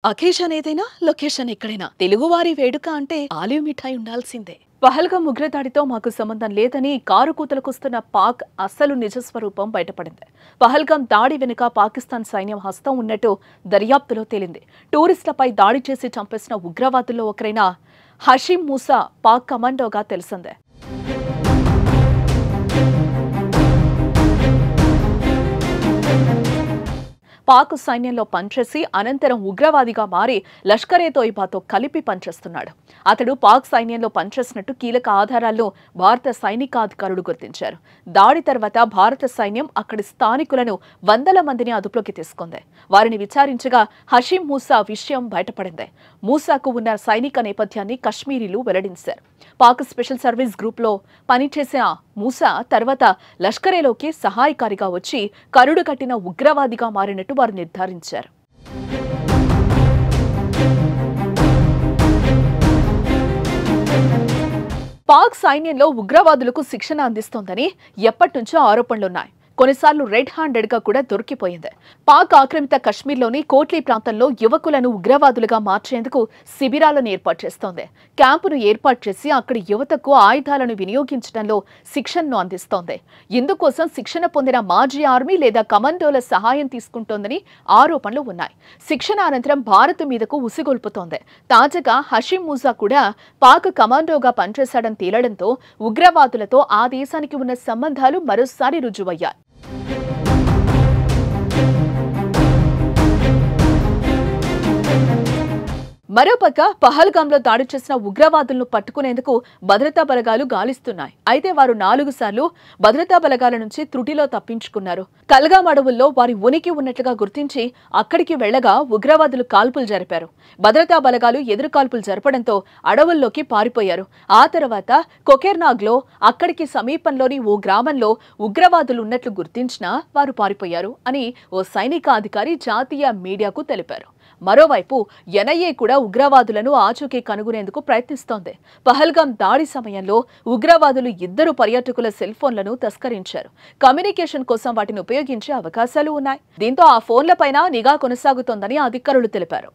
Occasion ఏదైనా location ఎక్కడైనా తెలుగువారి వేడుక అంటే ఆలివ్ మిఠాయి ఉండాల్సిందే. పహల్గామ్ ఉగ్రదాడితో మాకు సంబంధం లేదని కారు కూతలకొస్తున్న పాక్ అసలు నిజస్వరూపం బయటపడింది. పహల్గామ్ దాడి వెనుక పాకిస్తాన్ సైన్యం హస్తం ఉన్నట్టు దర్యాప్తులో తేలింది. టూరిస్టులపై దాడి చేసి చంపేసిన ఉగ్రవాదుల్లో ఒకరైన హషీం మూసా పాక్ కమాండోగా తెలిసిందే. పాక్ సైన్యంలో పనిచేసి అనంతరం ఉగ్రవాదిగా మారి లష్కర్-ఏ-తోయిబాతో కలిపి పనిచేస్తున్నాడు. అతడు పాక్ సైన్యంలో పనిచేసినట్టు కీలక ఆధారాలను భారత సైనికాధికారులు గుర్తించారు. దాడి తర్వాత భారత సైన్యం అక్కడి స్థానికులను వందల మందిని అదుపులోకి తీసుకుంది. వారిని విచారించగా హషీం మూసా విషయం బయటపడింది. మూసాకు ఉన్న సైనిక నేపథ్యాన్ని కశ్మీరీలు వెల్లడించారు. పాక్ స్పెషల్ సర్వీస్ గ్రూప్లో పనిచేసిన మూసా తర్వాత లష్కరేలోకి సహాయకారిగా వచ్చి కరుడు కట్టిన ఉగ్రవాదిగా మారినట్టు వారు నిర్ధారించారు. పాక్ సైన్యంలో ఉగ్రవాదులకు శిక్షణ అందిస్తోందని ఎప్పటినుంచో ఆరోపణలున్నాయి. కొన్నిసార్లు రెడ్ హ్యాండెడ్ గా కూడా దొరికిపోయింది. పాక్ ఆక్రమిత కశ్మీర్లోని కోట్లీ ప్రాంతంలో యువకులను ఉగ్రవాదులుగా మార్చేందుకు శిబిరాలను ఏర్పాటు చేస్తోంది. క్యాంపును ఏర్పాటు చేసి అక్కడి యువతకు ఆయుధాలను వినియోగించడంలో శిక్షణను అందిస్తోంది. ఇందుకోసం శిక్షణ పొందిన మాజీ ఆర్మీ లేదా కమాండోల సహాయం తీసుకుంటోందని ఆరోపణలు ఉన్నాయి. శిక్షణ అనంతరం భారత్ మీదకు ఉసిగొల్పుతోంది. తాజాగా హషీం మూసా కూడా పాక్ కమాండోగా పనిచేశాడని తేలడంతో ఉగ్రవాదులతో ఆ దేశానికి ఉన్న సంబంధాలు మరోసారి రుజువయ్యాయి. మరోపక్క పహల్గామ్లో దాడి చేసిన ఉగ్రవాదులను పట్టుకునేందుకు భద్రతా బలగాలు గాలిస్తున్నాయి. అయితే వారు 4 సార్లు భద్రతా బలగాల నుంచి త్రుటిలో తప్పించుకున్నారు. కల్గామ్ అడవుల్లో వారి ఉనికి ఉన్నట్లుగా గుర్తించి అక్కడికి వెళ్లగా ఉగ్రవాదులు కాల్పులు జరిపారు. భద్రతా బలగాలు ఎదురు కాల్పులు జరపడంతో అడవుల్లోకి పారిపోయారు. ఆ తర్వాత కొకెర్నాగ్లో అక్కడికి సమీపంలోని ఓ గ్రామంలో ఉగ్రవాదులు ఉన్నట్లు గుర్తించినా వారు పారిపోయారు అని ఓ సైనిక అధికారి జాతీయ మీడియాకు తెలిపారు. మరోవైపు ఎన్ఐఏ కూడా ఉగ్రవాదులను ఆచూకీ కనుగొనేందుకు ప్రయత్నిస్తోంది. పహల్గామ్ దాడి సమయంలో ఉగ్రవాదులు 2 పర్యాటకుల సెల్ ఫోన్లను తస్కరించారు. కమ్యూనికేషన్ కోసం వాటిని ఉపయోగించే అవకాశాలు ఉన్నాయి. దీంతో ఆ ఫోన్లపైన నిఘా కొనసాగుతోందని అధికారులు తెలిపారు.